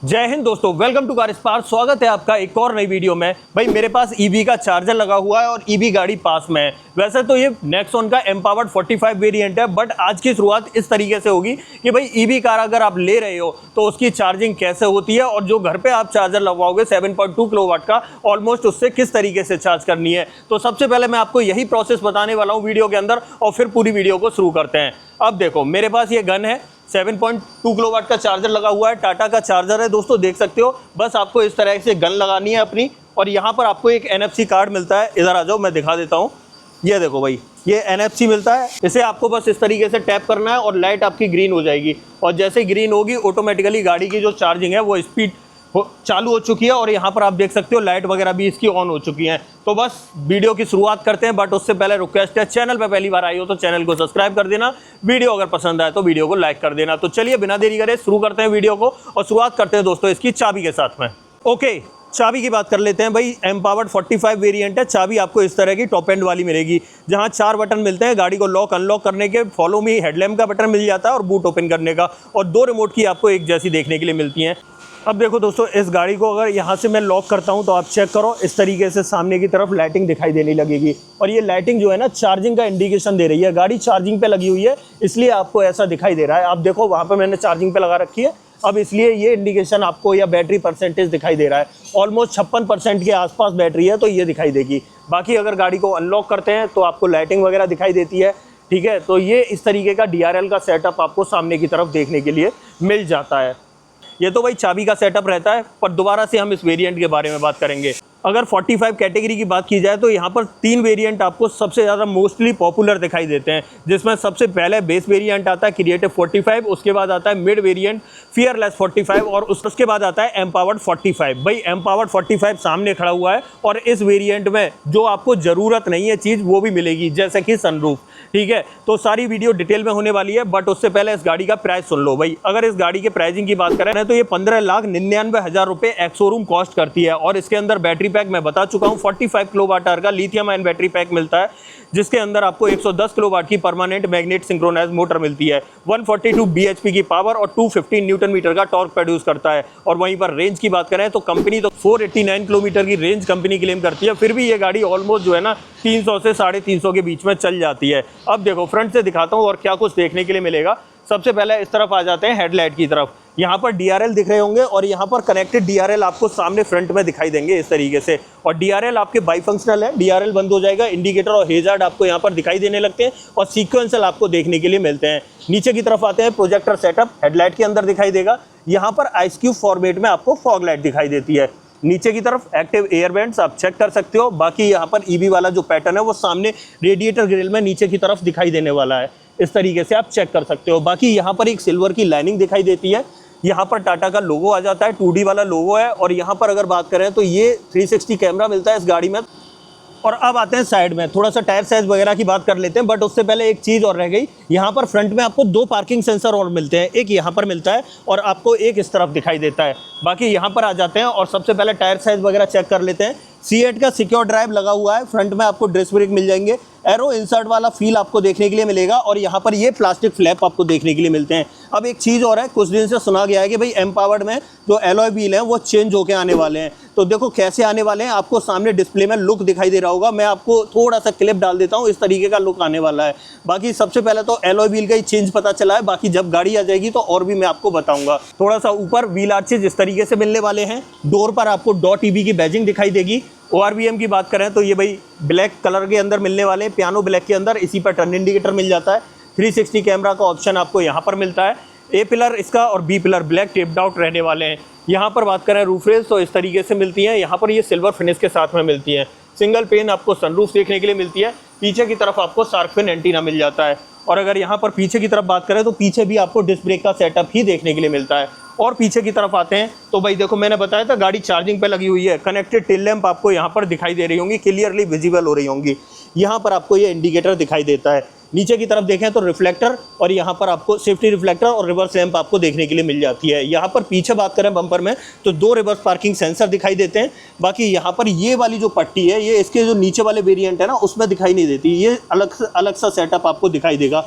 जय हिंद दोस्तों, welcome to car spark. स्वागत है आपका एक और नई वीडियो में। भाई मेरे पास ईवी का चार्जर लगा हुआ है और ईवी गाड़ी पास में है। वैसे तो ये नेक्सॉन का एम्पावर्ड 45 वेरिएंट है, बट आज की शुरुआत इस तरीके से होगी कि भाई ईवी कार अगर आप ले रहे हो तो उसकी चार्जिंग कैसे होती है और जो घर पे आप चार्जर लगवाओगे 7.2 किलोवाट का, ऑलमोस्ट उससे किस तरीके से चार्ज करनी है। तो सबसे पहले मैं आपको यही प्रोसेस बताने वाला हूँ वीडियो के अंदर और फिर पूरी वीडियो को शुरू करते हैं। अब देखो मेरे पास ये गन है, 7.2 किलोवाट का चार्जर लगा हुआ है, टाटा का चार्जर है दोस्तों, देख सकते हो। बस आपको इस तरह से गन लगानी है अपनी और यहाँ पर आपको एक NFC कार्ड मिलता है। इधर आ जाओ, मैं दिखा देता हूँ। ये देखो भाई, ये NFC मिलता है। इसे आपको बस इस तरीके से टैप करना है और लाइट आपकी ग्रीन हो जाएगी और जैसे ग्रीन होगी ऑटोमेटिकली गाड़ी की जो चार्जिंग है वो स्पीड चालू हो चुकी है और यहाँ पर आप देख सकते हो लाइट वगैरह भी इसकी ऑन हो चुकी हैं। तो बस वीडियो की शुरुआत करते हैं, बट उससे पहले रिक्वेस्ट है, चैनल पे पहली बार आई हो तो चैनल को सब्सक्राइब कर देना, वीडियो अगर पसंद आए तो वीडियो को लाइक कर देना। तो चलिए बिना देरी करे शुरू करते हैं वीडियो को और शुरुआत करते हैं दोस्तों इसकी चाबी के साथ में। ओके, चाबी की बात कर लेते हैं। भाई एम्पावर्ड 45 वेरिएंट है। चाबी आपको इस तरह की टॉप एंड वाली मिलेगी, जहां 4 बटन मिलते हैं गाड़ी को लॉक अनलॉक करने के। फॉलो मी हेडलैम्प का बटन मिल जाता है और बूट ओपन करने का, और 2 रिमोट की आपको एक जैसी देखने के लिए मिलती हैं। अब देखो दोस्तों, इस गाड़ी को अगर यहाँ से मैं लॉक करता हूँ तो आप चेक करो, इस तरीके से सामने की तरफ लाइटिंग दिखाई देने लगेगी और ये लाइटिंग जो है ना चार्जिंग का इंडिकेशन दे रही है। गाड़ी चार्जिंग पे लगी हुई है इसलिए आपको ऐसा दिखाई दे रहा है। आप देखो वहाँ पे मैंने चार्जिंग पे लगा रखी है, अब इसलिए ये इंडिकेशन आपको या बैटरी परसेंटेज दिखाई दे रहा है। ऑलमोस्ट 56% के आसपास बैटरी है तो ये दिखाई देगी। बाकी अगर गाड़ी को अनलॉक करते हैं तो आपको लाइटिंग वगैरह दिखाई देती है। ठीक है, तो ये इस तरीके का DRL का सेटअप आपको सामने की तरफ देखने के लिए मिल जाता है। ये तो भाई चाबी का सेटअप रहता है, पर दोबारा से हम इस वेरिएंट के बारे में बात करेंगे। अगर 45 कैटेगरी की बात की जाए तो यहाँ पर 3 वेरिएंट आपको सबसे ज़्यादा मोस्टली पॉपुलर दिखाई देते हैं, जिसमें सबसे पहले बेस वेरिएंट आता है क्रिएटिव 45, उसके बाद आता है मिड वेरिएंट फियरलेस 45 और उसके बाद आता है एम्पावर्ड 45। भाई एम्पावर्ड 45 सामने खड़ा हुआ है और इस वेरिएंट में जो आपको ज़रूरत नहीं है चीज़ वो भी मिलेगी, जैसे कि सनरूफ। ठीक है, तो सारी वीडियो डिटेल में होने वाली है, बट उससे पहले इस गाड़ी का प्राइस सुन लो। भाई अगर इस गाड़ी के प्राइसिंग की बात करें तो ये 15,99,000 रुपये एक्स शोरूम कॉस्ट करती है और इसके अंदर बैटरी पैक मैं बता चुका हूँ 45 किलोवाट आवर का लिथियम आयन बैटरी पैक मिलता है, जिसके अंदर आपको 110 किलोवाट की परमानेंट मैग्नेट सिंक्रोनाइज मोटर मिलती है। 142 bhp की पावर और 215 न्यूटन मीटर का टॉर्क प्रोड्यूस करता है। और वहीं पर रेंज की बात करें तो कंपनी तो 489 किलोमीटर की रेंज कंपनी क्लेम करती है, फिर भी ये गाड़ी ऑलमोस्ट जो है ना 300 से 350 के बीच में चल जाती है। अब देखो फ्रंट से दिखाता हूँ और क्या कुछ देखने के लिए मिलेगा। सबसे पहले इस तरफ आ जाते हैं हेडलाइट की तरफ। यहाँ पर DRL दिख रहे होंगे और यहाँ पर कनेक्टेड DRL आपको सामने फ्रंट में दिखाई देंगे इस तरीके से, और DRL आपके बाईफंक्शनल है। DRL बंद हो जाएगा, इंडिकेटर और हेजार्ड आपको यहाँ पर दिखाई देने लगते हैं और सीक्वेंशियल आपको देखने के लिए मिलते हैं। नीचे की तरफ आते हैं, प्रोजेक्टर सेटअप हेडलाइट के अंदर दिखाई देगा। यहाँ पर आइस क्यूब फॉर्मेट में आपको फॉग लाइट दिखाई देती है। नीचे की तरफ एक्टिव एयर वेंट्स आप चेक कर सकते हो। बाकी यहाँ पर ईवी वाला जो पैटर्न है वो सामने रेडिएटर ग्रिल में नीचे की तरफ दिखाई देने वाला है, इस तरीके से आप चेक कर सकते हो। बाकी यहाँ पर एक सिल्वर की लाइनिंग दिखाई देती है। यहाँ पर टाटा का लोगो आ जाता है, 2D वाला लोगो है। और यहाँ पर अगर बात करें तो ये 360 कैमरा मिलता है इस गाड़ी में। और अब आते हैं साइड में, थोड़ा सा टायर साइज वगैरह की बात कर लेते हैं, बट उससे पहले एक चीज़ और रह गई। यहाँ पर फ्रंट में आपको 2 पार्किंग सेंसर और मिलते हैं, एक यहाँ पर मिलता है और आपको एक इस तरफ दिखाई देता है। बाकी यहाँ पर आ जाते हैं और सबसे पहले टायर साइज वगैरह चेक कर लेते हैं। C8 का सिक्योर ड्राइव लगा हुआ है, फ्रंट में आपको डिस्क ब्रेक मिल जाएंगे, एरो इंसर्ट वाला फील आपको देखने के लिए मिलेगा और यहाँ पर ये प्लास्टिक फ्लैप आपको देखने के लिए मिलते हैं। अब एक चीज़ और है, कुछ दिन से सुना गया है कि भाई एम्पावर्ड में जो एलॉय व्हील हैं वो चेंज होके आने वाले हैं। तो देखो कैसे आने वाले हैं, आपको सामने डिस्प्ले में लुक दिखाई दे रहा होगा। मैं आपको थोड़ा सा क्लिप डाल देता हूँ, इस तरीके का लुक आने वाला है। बाकी सबसे पहले तो एलॉय व्हील का ही चेंज पता चला है, बाकी जब गाड़ी आ जाएगी तो और भी मैं आपको बताऊंगा। थोड़ा सा ऊपर व्हील आर्चेज इस तरीके से मिलने वाले हैं। डोर पर आपको .EB की बैजिंग दिखाई देगी। ORVM की बात करें तो ये भाई ब्लैक कलर के अंदर मिलने वाले हैं, पियानो ब्लैक के अंदर। इसी पर टर्न इंडिकेटर मिल जाता है। 360 कैमरा का ऑप्शन आपको यहाँ पर मिलता है। A पिलर इसका और B pillar black taped out रहने वाले हैं। यहाँ पर बात करें रूफ रेल्स तो इस तरीके से मिलती हैं, यहाँ पर ये सिल्वर फिनिश के साथ में मिलती हैं। सिंगल पेन आपको सनरूफ देखने के लिए मिलती है। पीछे की तरफ आपको शार्क फिन एंटीना मिल जाता है। और अगर यहाँ पर पीछे की तरफ बात करें तो पीछे भी आपको डिस्क ब्रेक का सेटअप ही देखने के लिए मिलता है। और पीछे की तरफ आते हैं तो भाई देखो, मैंने बताया था गाड़ी चार्जिंग पे लगी हुई है। कनेक्टेड टेल लैंप आपको यहाँ पर दिखाई दे रही होंगी, क्लियरली विजिबल हो रही होंगी। यहाँ पर आपको ये इंडिकेटर दिखाई देता है। नीचे की तरफ देखें तो रिफ्लेक्टर और यहाँ पर आपको सेफ्टी रिफ्लेक्टर और रिवर्स लैंप आपको देखने के लिए मिल जाती है। यहाँ पर पीछे बात करें बम्पर में तो 2 रिवर्स पार्किंग सेंसर दिखाई देते हैं। बाकी यहाँ पर ये वाली जो पट्टी है ये इसके जो नीचे वाले वेरिएंट है ना उसमें दिखाई नहीं देती, ये अलग सा सेटअप आपको दिखाई देगा।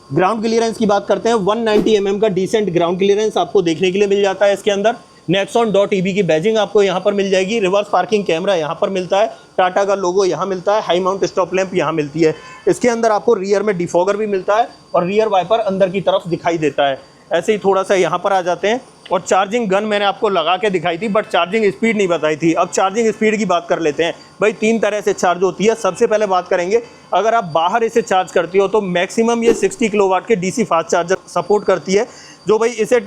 ग्राउंड क्लियरेंस की बात करते हैं, 190 mm का डिसेंट ग्राउंड क्लियरेंस आपको देखने के लिए मिल जाता है इसके अंदर। Nexon.EV की बैजिंग आपको यहाँ पर मिल जाएगी। रिवर्स पार्किंग कैमरा यहाँ पर मिलता है, टाटा का लोगो यहाँ मिलता है, हाई माउंट स्टॉप लैंप यहाँ मिलती है। इसके अंदर आपको रियर में डिफॉगर भी मिलता है और रियर वाइपर अंदर की तरफ दिखाई देता है। ऐसे ही थोड़ा सा यहाँ पर आ जाते हैं और चार्जिंग गन मैंने आपको लगा के दिखाई थी, बट चार्जिंग स्पीड नहीं बताई थी। अब चार्जिंग स्पीड की बात कर लेते हैं। भाई 3 तरह से चार्ज होती है। सबसे पहले बात करेंगे, अगर आप बाहर इसे चार्ज करती हो तो मैक्सिमम ये 60 किलोवाट के DC फास्ट चार्जर सपोर्ट करती है, जो भाई इसे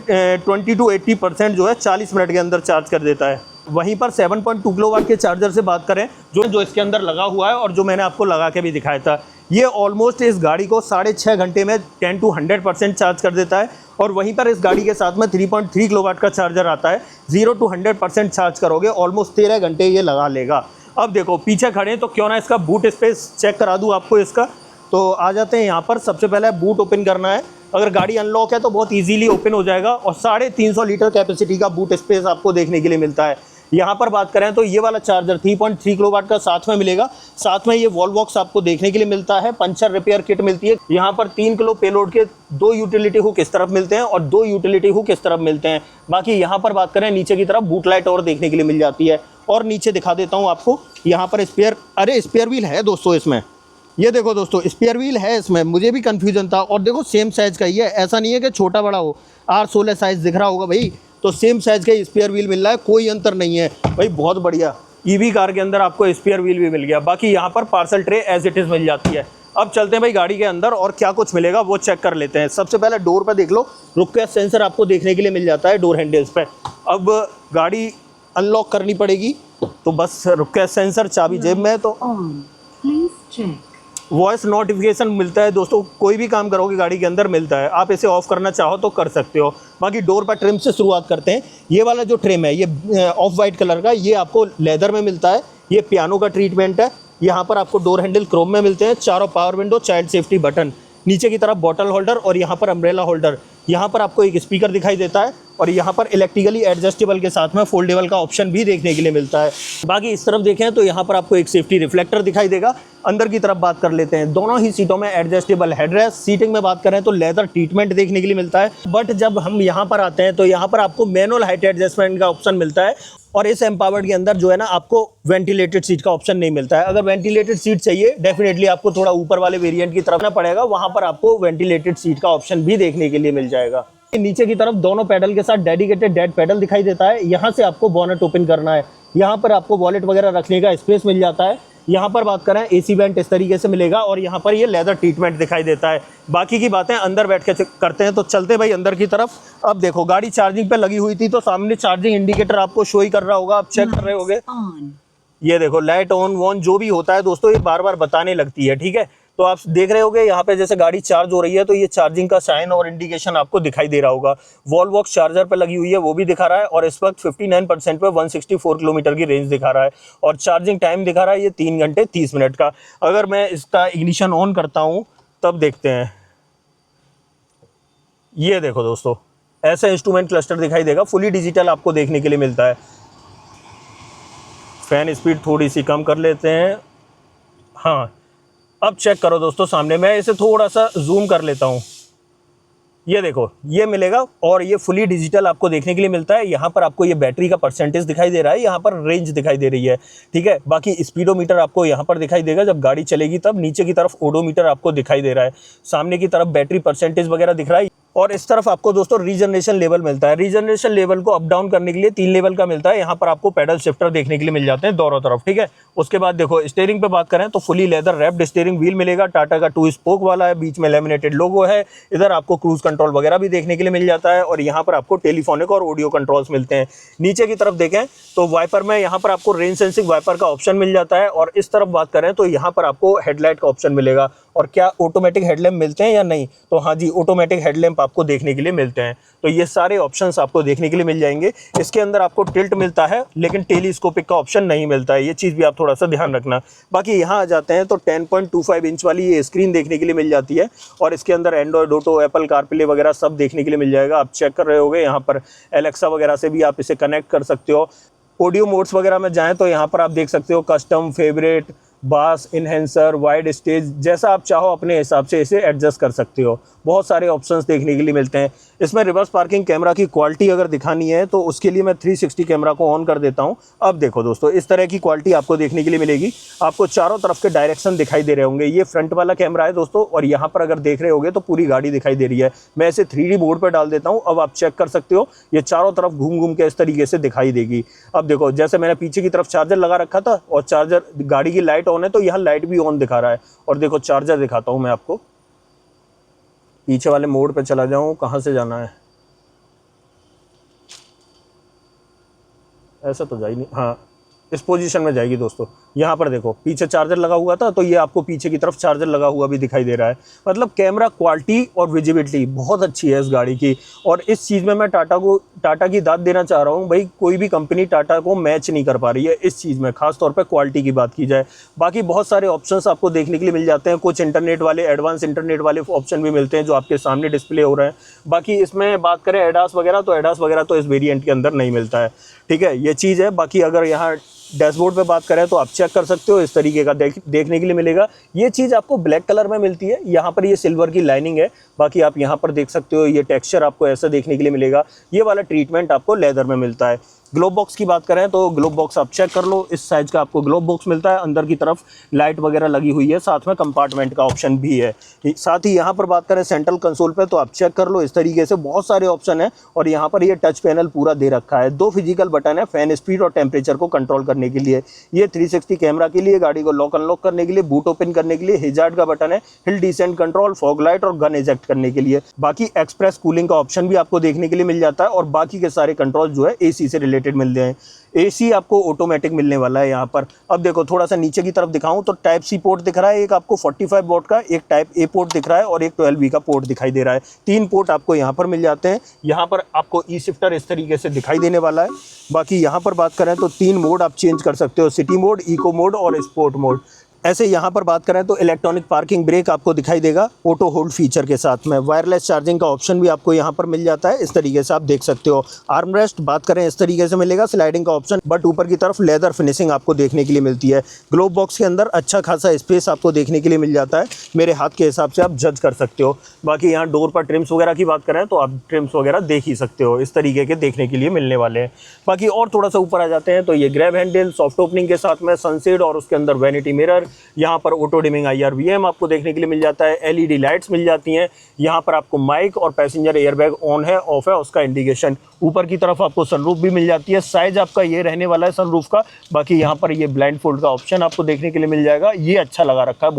20 to 80% जो है 40 मिनट के अंदर चार्ज कर देता है। वहीं पर 7.2 किलोवाट के चार्जर से बात करें जो इसके अंदर लगा हुआ है और जो मैंने आपको लगा के भी दिखाया था, ये ऑलमोस्ट इस गाड़ी को 6.5 घंटे में 10 to 100% चार्ज कर देता है। और वहीं पर इस गाड़ी के साथ में 3.3 किलोवाट का चार्जर आता है। 0 to 100% चार्ज करोगे ऑलमोस्ट 13 घंटे ये लगा लेगा। अब देखो पीछे खड़े हैं तो क्यों ना इसका बूट स्पेस चेक करा दूँ आपको इसका। तो आ जाते हैं यहाँ पर। सबसे पहले बूट ओपन करना है। अगर गाड़ी अनलॉक है तो बहुत इजीली ओपन हो जाएगा और 350 लीटर कैपेसिटी का बूट स्पेस आपको देखने के लिए मिलता है। यहाँ पर बात करें तो ये वाला चार्जर 3.3 किलोवाट का साथ में मिलेगा। साथ में ये वॉल बॉक्स आपको देखने के लिए मिलता है। पंचर रिपेयर किट मिलती है। यहाँ पर 3 किलो पेलोड के 2 यूटिलिटी हुक इस तरफ मिलते हैं और 2 यूटिलिटी हुक इस तरफ मिलते हैं। बाकी यहाँ पर बात करें नीचे की तरफ बूट लाइट और देखने के लिए मिल जाती है। और नीचे दिखा देता हूँ आपको, यहाँ पर स्पेयर व्हील है दोस्तों इसमें। ये देखो दोस्तों स्पेयर व्हील है इसमें, मुझे भी कन्फ्यूजन था। और देखो सेम साइज़ का ही है, ऐसा नहीं है कि छोटा बड़ा हो। R16 साइज़ दिख रहा होगा भाई, तो सेम साइज़ का स्पेयर व्हील मिल रहा है, कोई अंतर नहीं है भाई। बहुत बढ़िया EV कार के अंदर आपको स्पेयर व्हील भी मिल गया। बाकी यहाँ पर parcel tray as it is मिल जाती है। अब चलते हैं भाई गाड़ी के अंदर और क्या कुछ मिलेगा वो चेक कर लेते हैं। सबसे पहले डोर पर देख लो, रुक सेंसर आपको देखने के लिए मिल जाता है डोर हैंडल्स पे। अब गाड़ी अनलॉक करनी पड़ेगी तो बस रुक सेंसर, चाबी जेब में, तो वॉइस नोटिफिकेशन मिलता है दोस्तों। कोई भी काम करोगे गाड़ी के अंदर मिलता है। आप इसे ऑफ करना चाहो तो कर सकते हो। बाकी डोर पर ट्रिम से शुरुआत करते हैं। ये वाला जो ट्रिम है ये ऑफ वाइट कलर का, ये आपको लेदर में मिलता है। ये पियानो का ट्रीटमेंट है। यहाँ पर आपको डोर हैंडल क्रोम में मिलते हैं। चारों power window, child safety button, नीचे की तरफ बॉटल होल्डर और यहाँ पर अम्ब्रेला होल्डर। यहाँ पर आपको एक स्पीकर दिखाई देता है और यहाँ पर इलेक्ट्रिकली एडजस्टेबल के साथ में फोल्डेबल का ऑप्शन भी देखने के लिए मिलता है। बाकी इस तरफ देखें तो यहाँ पर आपको एक सेफ्टी रिफ्लेक्टर दिखाई देगा। अंदर की तरफ बात कर लेते हैं। दोनों ही सीटों में एडजस्टेबल हेडरेस्ट। सीटिंग में बात करें तो लेदर ट्रीटमेंट देखने के लिए मिलता है। बट जब हम यहाँ पर आते हैं तो यहाँ पर आपको मैनुअल हाइट एडजस्टमेंट का ऑप्शन मिलता है और इस एम्पावर्ड के अंदर जो है ना आपको वेंटिलेटेड सीट का ऑप्शन नहीं मिलता है। अगर वेंटिलेटेड सीट चाहिए डेफिनेटली आपको थोड़ा ऊपर वाले वेरिएंट की तरफ ना पड़ेगा, वहाँ पर आपको वेंटिलेटेड सीट का ऑप्शन भी देखने के लिए मिल जाएगा। नीचे की तरफ दोनों पैडल के साथ डेडिकेटेड डेड पैडल दिखाई देता है। यहाँ से आपको बोनट ओपन करना है। यहाँ पर आपको वॉलेट वगैरह रखने का स्पेस मिल जाता है। यहाँ पर बात करें AC वेंट इस तरीके से मिलेगा और यहाँ पर ये लेदर ट्रीटमेंट दिखाई देता है। बाकी की बातें अंदर बैठ के करते हैं। तो चलते भाई अंदर की तरफ। अब देखो गाड़ी चार्जिंग पे लगी हुई थी तो सामने चार्जिंग इंडिकेटर आपको शो ही कर रहा होगा, आप चेक कर रहे होगे। ये देखो लाइट ऑन वॉन जो भी होता है दोस्तों ये बार बार बताने लगती है, ठीक है। तो आप देख रहे होगे यहाँ पे जैसे गाड़ी चार्ज हो रही है तो ये चार्जिंग का साइन और इंडिकेशन आपको दिखाई दे रहा होगा। वॉल बॉक्स चार्जर पे लगी हुई है वो भी दिखा रहा है और इस वक्त 59% पे 164 किलोमीटर की रेंज दिखा रहा है और चार्जिंग टाइम दिखा रहा है ये 3 घंटे 30 मिनट का। अगर मैं इसका इग्निशन ऑन करता हूँ तब देखते हैं। ये देखो दोस्तों ऐसा इंस्ट्रूमेंट क्लस्टर दिखाई देगा, फुली डिजिटल आपको देखने के लिए मिलता है। फैन स्पीड थोड़ी सी कम कर लेते हैं। हाँ अब चेक करो दोस्तों सामने, मैं इसे थोड़ा सा जूम कर लेता हूँ। ये देखो ये मिलेगा और ये फुली डिजिटल आपको देखने के लिए मिलता है। यहाँ पर आपको ये बैटरी का परसेंटेज दिखाई दे रहा है, यहाँ पर रेंज दिखाई दे रही है, ठीक है। बाकी स्पीडोमीटर आपको यहाँ पर दिखाई देगा जब गाड़ी चलेगी तब। नीचे की तरफ ओडोमीटर आपको दिखाई दे रहा है। सामने की तरफ बैटरी परसेंटेज वगैरह दिख रहा है और इस तरफ आपको दोस्तों रीजनरेशन लेवल मिलता है। रीजनरेशन लेवल को अप डाउन करने के लिए 3 लेवल का मिलता है। यहाँ पर आपको पैडल शिफ्टर देखने के लिए मिल जाते हैं दोनों तरफ, ठीक है। उसके बाद देखो स्टीयरिंग पे बात करें तो fully leather wrapped steering wheel मिलेगा। टाटा का 2 स्पोक वाला है, बीच में लैमिनेटेड लोगो है। इधर आपको क्रूज कंट्रोल वगैरह भी देखने के लिए मिल जाता है और यहाँ पर आपको टेलीफोनिक और ऑडियो कंट्रोल्स मिलते हैं। नीचे की तरफ देखें तो वाइपर में यहाँ पर आपको रेन सेंसिंग वाइपर का ऑप्शन मिल जाता है और इस तरफ बात करें तो यहाँ पर आपको हेडलाइट का ऑप्शन मिलेगा। और क्या ऑटोमेटिक हेडलैम्प मिलते हैं या नहीं, तो हाँ जी ऑटोमेटिक हेडलैम्प आपको देखने के लिए मिलते हैं। तो ये सारे ऑप्शंस आपको देखने के लिए मिल जाएंगे। इसके अंदर आपको टिल्ट मिलता है लेकिन टेलीस्कोपिक का ऑप्शन नहीं मिलता है, ये चीज़ भी आप थोड़ा सा ध्यान रखना। बाकी यहाँ आ जाते हैं तो 10.25 इंच वाली ये स्क्रीन देखने के लिए मिल जाती है और इसके अंदर एंड्रॉयड ऑटो, एप्पल कारप्ले वगैरह सब देखने के लिए मिल जाएगा। आप चेक कर रहे होगे यहाँ पर एलेक्सा वगैरह से भी आप इसे कनेक्ट कर सकते हो। ऑडियो मोड्स वगैरह में जाएँ तो यहाँ पर आप देख सकते हो कस्टम, फेवरेट, बास, इन्हेंसर, वाइड स्टेज, जैसा आप चाहो अपने हिसाब से इसे एडजस्ट कर सकते हो। बहुत सारे ऑप्शंस देखने के लिए मिलते हैं। इसमें रिवर्स पार्किंग कैमरा की क्वालिटी अगर दिखानी है तो उसके लिए मैं 360 कैमरा को ऑन कर देता हूं। अब देखो दोस्तों, इस तरह की क्वालिटी आपको देखने के लिए मिलेगी। आपको चारों तरफ के डायरेक्शन दिखाई दे रहे होंगे। ये फ्रंट वाला कैमरा है दोस्तों, और यहाँ पर अगर देख रहे होगे तो पूरी गाड़ी दिखाई दे रही है। मैं इसे 3D बोर्ड पर डाल देता हूँ। अब आप चेक कर सकते हो, ये चारों तरफ घूम घूम के इस तरीके से दिखाई देगी। अब देखो, जैसे मैंने पीछे की तरफ चार्जर लगा रखा था और चार्जर, गाड़ी की लाइट ऑन है तो यहाँ लाइट भी ऑन दिखा रहा है। और देखो चार्जर दिखाता हूँ मैं आपको, पीछे वाले मोड पे चला जाऊं, कहां से जाना है, ऐसा तो जा ही नहीं, हाँ इस पोजीशन में जाएगी दोस्तों। यहाँ पर देखो पीछे चार्जर लगा हुआ था तो ये आपको पीछे की तरफ चार्जर लगा हुआ भी दिखाई दे रहा है। मतलब कैमरा क्वालिटी और विजिबिलिटी बहुत अच्छी है इस गाड़ी की। और इस चीज़ में मैं टाटा की दाद देना चाह रहा हूँ भाई, कोई भी कंपनी टाटा को मैच नहीं कर पा रही है इस चीज़ में, खास तौर पे क्वालिटी की बात की जाए। बाकी बहुत सारे ऑप्शंस आपको देखने के लिए मिल जाते हैं, कुछ इंटरनेट वाले, एडवांस इंटरनेट वाले ऑप्शन भी मिलते हैं जो आपके सामने डिस्प्ले हो रहे हैं। बाकी इसमें बात करें एडास वगैरह, तो एडास वगैरह तो इस वेरिएंट के अंदर नहीं मिलता है। ठीक है, ये चीज़ है। बाकी अगर यहाँ डैशबोर्ड पे बात करें तो आप चेक कर सकते हो, इस तरीके का देखने के लिए मिलेगा। ये चीज़ आपको ब्लैक कलर में मिलती है, यहाँ पर ये सिल्वर की लाइनिंग है। बाकी आप यहाँ पर देख सकते हो, ये टेक्सचर आपको ऐसा देखने के लिए मिलेगा। ये वाला ट्रीटमेंट आपको लेदर में मिलता है। ग्लोब बॉक्स की बात करें तो ग्लोब बॉक्स आप चेक कर लो, इस साइज का आपको ग्लोब बॉक्स मिलता है। अंदर की तरफ लाइट वगैरह लगी हुई है, साथ में कंपार्टमेंट का ऑप्शन भी है। साथ ही यहाँ पर बात करें सेंट्रल कंसोल पे तो आप चेक कर लो, इस तरीके से बहुत सारे ऑप्शन है। और यहाँ पर ये टच पैनल पूरा दे रखा है। 2 फिजिकल बटन है फैन स्पीड और टेम्परेचर को कंट्रोल करने के लिए। ये 360 कैमरा के लिए, गाड़ी को लॉक अनलॉक करने के लिए, बूट ओपन करने के लिए, हिजार्ड का बटन है, hill descent control, fog light और गन इजेक्ट करने के लिए। बाकी एक्सप्रेस कूलिंग का ऑप्शन भी आपको देखने के लिए मिल जाता है। और बाकी के सारे कंट्रोल जो है एसी से रिलेटेड मिलते हैं। एसी आपको ऑटोमेटिक मिलने वाला है यहाँ पर। अब देखो थोड़ा सा नीचे की तरफ दिखाऊं तो टाइप सी पोर्ट दिख रहा है, एक आपको 45 वोल्ट का, एक टाइप ए पोर्ट दिख रहा है और एक 12V का पोर्ट दिखाई दे रहा है। 3 पोर्ट आपको यहाँ पर मिल जाते हैं। यहाँ पर आपको ई शिफ्टर इस तरीके से दिखाई देने वाला है। बाकी यहाँ पर बात करें तो 3 मोड आप चेंज कर सकते हो, सिटी मोड, इको मोड और स्पोर्ट मोड। ऐसे यहाँ पर बात करें तो इलेक्ट्रॉनिक पार्किंग ब्रेक आपको दिखाई देगा ऑटो होल्ड फीचर के साथ में। वायरलेस चार्जिंग का ऑप्शन भी आपको यहाँ पर मिल जाता है, इस तरीके से आप देख सकते हो। आर्म रेस्ट बात करें इस तरीके से मिलेगा, स्लाइडिंग का ऑप्शन, बट ऊपर की तरफ लेदर फिनिशिंग आपको देखने के लिए मिलती है। ग्लोब बॉक्स के अंदर अच्छा खासा स्पेस आपको देखने के लिए मिल जाता है, मेरे हाथ के हिसाब से आप जज कर सकते हो। बाकी यहाँ डोर पर ट्रिम्स वगैरह की बात करें तो आप ट्रिम्स वगैरह देख ही सकते हो, इस तरीके के देखने के लिए मिलने वाले हैं। बाकी और थोड़ा सा ऊपर आ जाते हैं तो ये ग्रैब हैंडल सॉफ्ट ओपनिंग के साथ में, सनसेड और उसके अंदर वैनिटी मिरर, यहाँ पर ऑटो डिमिंग IRVM आपको देखने के लिए मिल जाता है। LED लाइट्स मिल जाती हैं। यहाँ पर आपको माइक और पैसेंजर एयरबैग ऑन है ऑफ है उसका इंडिकेशन। ऊपर की तरफ आपको सनरूफ भी मिल जाती है। साइज आपका ये रहने वाला है सनरूफ का। बाकी यहाँ पर ये ब्लाइंड फोल्ड का ऑप्शन आपको देखने के लिए मिल जाएगा। ये अच्छा लगा रखा है,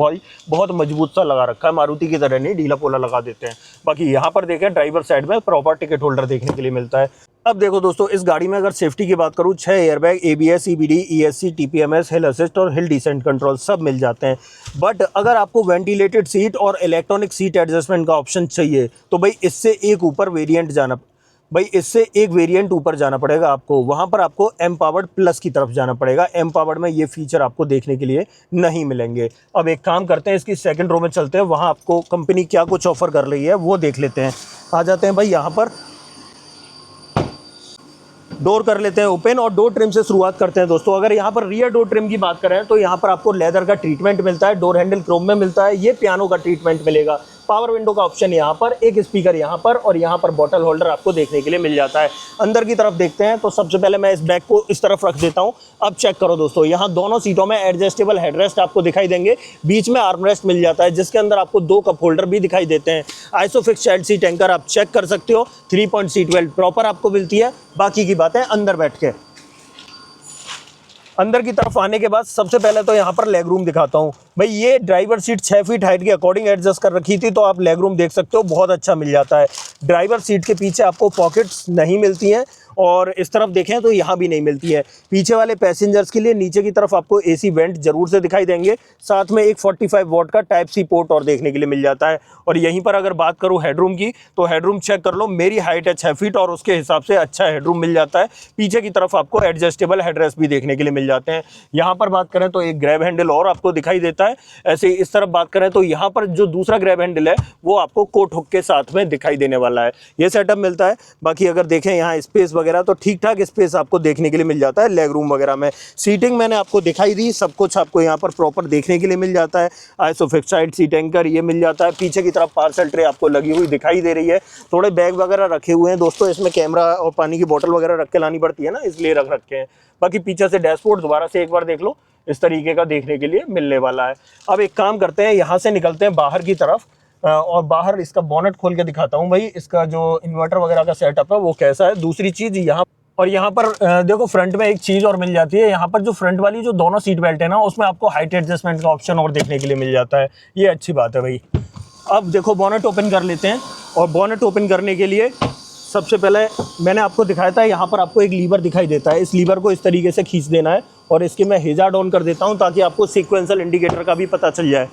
बहुत मजबूत सा लगा रखा है, मारुति की तरह नहीं ढीला पोला लगा देते हैं। बाकी यहाँ पर देखें ड्राइवर साइड में प्रॉपर टिकट होल्डर देखने के लिए मिलता है। अब देखो दोस्तों, इस गाड़ी में अगर सेफ्टी की बात करूँ, 6 airbag, ABS, EBD, ESC, TPMS, हिल असिस्ट और हिल डिसेंट कंट्रोल सब मिल जाते हैं। बट अगर आपको वेंटिलेटेड सीट और इलेक्ट्रॉनिक सीट एडजस्टमेंट का ऑप्शन चाहिए तो भाई इससे एक वेरिएंट ऊपर जाना पड़ेगा आपको। वहाँ पर आपको एम्पावर्ड प्लस की तरफ जाना पड़ेगा। एम्पावर्ड में ये फीचर आपको देखने के लिए नहीं मिलेंगे। अब एक काम करते हैं, इसकी सेकंड रो में चलते हैं, वहाँ आपको कंपनी क्या कुछ ऑफर कर रही है वो देख लेते हैं। आ जाते हैं भाई, यहाँ पर डोर कर लेते हैं ओपन और डोर ट्रिम से शुरुआत करते हैं दोस्तों। अगर यहाँ पर रियर डोर ट्रिम की बात करें तो यहाँ पर आपको लेदर का ट्रीटमेंट मिलता है, डोर हैंडल क्रोम में मिलता है, ये पियानो का ट्रीटमेंट मिलेगा। पावर विंडो का ऑप्शन यहाँ पर, एक स्पीकर यहाँ पर और यहाँ पर बॉटल होल्डर आपको देखने के लिए मिल जाता है। अंदर की तरफ देखते हैं तो सबसे पहले मैं इस बैग को इस तरफ रख देता हूँ। अब चेक करो दोस्तों, यहाँ दोनों सीटों में एडजस्टेबल हेडरेस्ट आपको दिखाई देंगे, बीच में आर्मरेस्ट मिल जाता है जिसके अंदर आपको 2 कप होल्डर भी दिखाई देते हैं। आइसोफिक्स चाइल्ड सीट एंकर आप चेक कर सकते हो, 3 पॉइंट सीट बेल्ट प्रॉपर आपको मिलती है। बाकी की बातें अंदर बैठ के। अंदर की तरफ आने के बाद सबसे पहले तो यहाँ पर लेग रूम दिखाता हूँ। भाई ये ड्राइवर सीट 6 फीट हाइट के अकॉर्डिंग एडजस्ट कर रखी थी, तो आप लेग रूम देख सकते हो, बहुत अच्छा मिल जाता है। ड्राइवर सीट के पीछे आपको पॉकेट्स नहीं मिलती हैं और इस तरफ देखें तो यहाँ भी नहीं मिलती है। पीछे वाले पैसेंजर्स के लिए नीचे की तरफ आपको AC वेंट जरूर से दिखाई देंगे, साथ में एक 45 वॉट का टाइप C पोर्ट और देखने के लिए मिल जाता है। और यहीं पर अगर बात करूँ हेडरूम की तो हेडरूम चेक कर लो, मेरी हाइट है 6 फीट और उसके हिसाब से अच्छा हेडरूम मिल जाता है। पीछे की तरफ आपको एडजस्टेबल हेडरेस्ट भी देखने के लिए मिल जाते हैं। यहाँ पर बात करें तो एक ग्रैब हैंडल और आपको दिखाई देता है। ऐसे इस तरफ बात करें तो यहाँ पर जो दूसरा ग्रैब हैंडल है वो आपको कोट हुक के साथ में दिखाई देने वाला है, ये सेटअप मिलता है। बाकी अगर देखें यहाँ स्पेस वगैरह वगैरह तो ठीक ठाक स्पेस आपको देखने के लिए मिल जाता है लेग रूम वगैरह में। सीटिंग मैंने आपको दिखाई दी, सब कुछ आपको यहाँ पर प्रॉपर देखने के लिए मिल जाता है। आइसोफिक्स साइड सीट एंकर ये मिल जाता है। पीछे की तरफ पार्सल ट्रे आपको लगी हुई दिखाई दे रही है। थोड़े बैग वगैरह रखे हुए हैं दोस्तों, इसमें कैमरा और पानी की बोतल वगैरह रख के लानी पड़ती है ना, इसलिए रख रखे हैं। बाकी पीछे से डैशबोर्ड दोबारा से एक बार देख लो, इस तरीके का देखने के लिए मिलने वाला है। अब एक काम करते हैं, यहाँ से निकलते हैं बाहर की तरफ और बाहर इसका बोनट खोल के दिखाता हूँ भाई, इसका जो इन्वर्टर वगैरह का सेटअप है वो कैसा है। दूसरी चीज़ यहाँ और यहाँ पर देखो फ्रंट में एक चीज़ और मिल जाती है, यहाँ पर जो फ्रंट वाली जो दोनों सीट बेल्ट है ना, उसमें आपको हाइट एडजस्टमेंट का ऑप्शन और देखने के लिए मिल जाता है। ये अच्छी बात है भाई। अब देखो बोनट ओपन कर लेते हैं, और बोनट ओपन करने के लिए सबसे पहले मैंने आपको दिखाया था, यहाँ पर आपको एक लीवर दिखाई देता है। इस लीवर को इस तरीके से खींच देना है, और इसके मैं हेजार्ड ऑन कर देता हूँ ताकि आपको सीक्वेंशियल इंडिकेटर का भी पता चल जाए।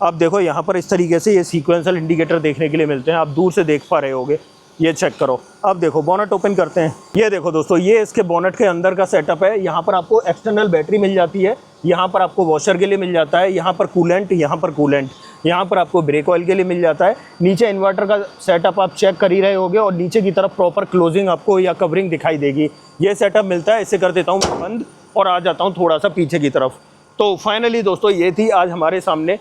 आप देखो यहाँ पर इस तरीके से ये सीक्वेंशियल इंडिकेटर देखने के लिए मिलते हैं, आप दूर से देख पा रहे होगे। ये चेक करो। अब देखो बोनट ओपन करते हैं। ये देखो दोस्तों, ये इसके बोनट के अंदर का सेटअप है। यहाँ पर आपको एक्सटर्नल बैटरी मिल जाती है, यहाँ पर आपको वॉशर के लिए मिल जाता है, यहाँ पर कूलेंट, यहाँ पर कूलेंट, यहाँ पर आपको ब्रेक ऑयल के लिए मिल जाता है। नीचे इन्वर्टर का सेटअप आप चेक कर ही रहे होगे, और नीचे की तरफ प्रॉपर क्लोजिंग आपको या कवरिंग दिखाई देगी। ये सेटअप मिलता है। इसे कर देता हूँ बंद और आ जाता हूँ थोड़ा सा पीछे की तरफ। तो फाइनली दोस्तों, ये थी आज हमारे सामने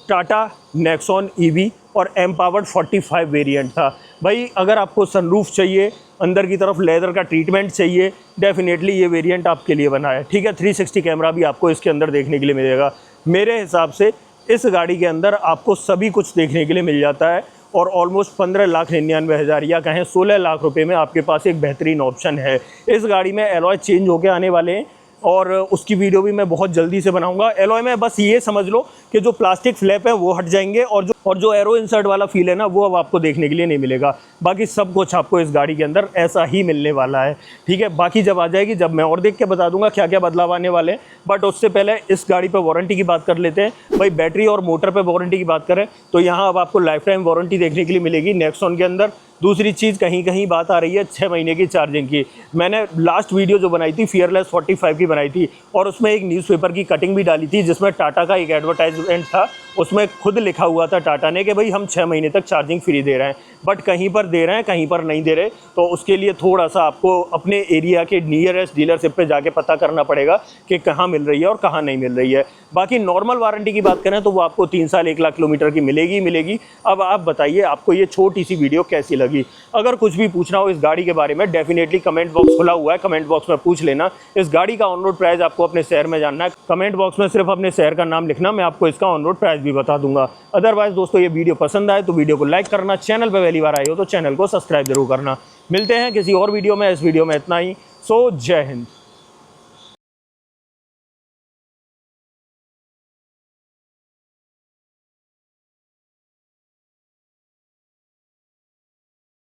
टाटा नेक्सॉन EV और एम्पावर्ड 45 वेरिएंट था। भाई अगर आपको सनरूफ चाहिए, अंदर की तरफ लेदर का ट्रीटमेंट चाहिए, डेफिनेटली ये वेरिएंट आपके लिए बना है। ठीक है, 360 कैमरा भी आपको इसके अंदर देखने के लिए मिलेगा। मेरे हिसाब से इस गाड़ी के अंदर आपको सभी कुछ देखने के लिए मिल जाता है, और ऑलमोस्ट 15,99,000 या कहें 16 लाख रुपए में आपके पास एक बेहतरीन ऑप्शन है। इस गाड़ी में एलॉय चेंज होके आने वाले हैं, और उसकी वीडियो भी मैं बहुत जल्दी से बनाऊंगा। एलॉय में बस ये समझ लो कि जो प्लास्टिक फ्लैप है वो हट जाएंगे, और जो एरो इंसर्ट वाला फील है ना, वो अब आपको देखने के लिए नहीं मिलेगा। बाकी सब कुछ आपको इस गाड़ी के अंदर ऐसा ही मिलने वाला है। ठीक है, बाकी जब आ जाएगी, जब मैं और देख के बता दूंगा क्या क्या बदलाव आने वाले हैं। बट उससे पहले इस गाड़ी पर वारंटी की बात कर लेते हैं। भाई बैटरी और मोटर पर वारंटी की बात करें तो यहाँ अब आपको लाइफ टाइम वारंटी देखने के लिए मिलेगी नेक्सॉन के अंदर। दूसरी चीज़, कहीं कहीं बात आ रही है 6 महीने की चार्जिंग की। मैंने लास्ट वीडियो जो बनाई थी फियरलेस 45 की बनाई थी, और उसमें एक न्यूज़पेपर की कटिंग भी डाली थी जिसमें टाटा का एक एडवर्टाइजमेंट था। उसमें खुद लिखा हुआ था टाटा ने कि भाई हम 6 महीने तक चार्जिंग फ्री दे रहे हैं। बट कहीं पर दे रहे हैं, कहीं पर नहीं दे रहे। तो उसके लिए थोड़ा सा आपको अपने एरिया के नियरेस्ट डीलरशिप पे जाके पता करना पड़ेगा कि कहाँ मिल रही है और कहाँ नहीं मिल रही है। बाकी नॉर्मल वारंटी की बात करें तो वो आपको 3 साल 1 लाख किलोमीटर की मिलेगी। अब आप बताइए आपको ये छोटी सी वीडियो कैसी लगी। अगर कुछ भी पूछना हो इस गाड़ी के बारे में, डेफिनेटली कमेंट बॉक्स खुला हुआ है, कमेंट बॉक्स में पूछ लेना। इस गाड़ी का ऑन रोड प्राइस आपको अपने शहर में जानना है, कमेंट बॉक्स में सिर्फ अपने शहर का नाम लिखना, मैं आपको इसका ऑन रोड प्राइस भी बता दूंगा। अदरवाइज दोस्तों, ये वीडियो पसंद आए तो वीडियो को लाइक करना, चैनल पर पहली बार आए हो तो चैनल को सब्सक्राइब जरूर करना। मिलते हैं किसी और वीडियो में। इस वीडियो में इतना ही। सो जय हिंद।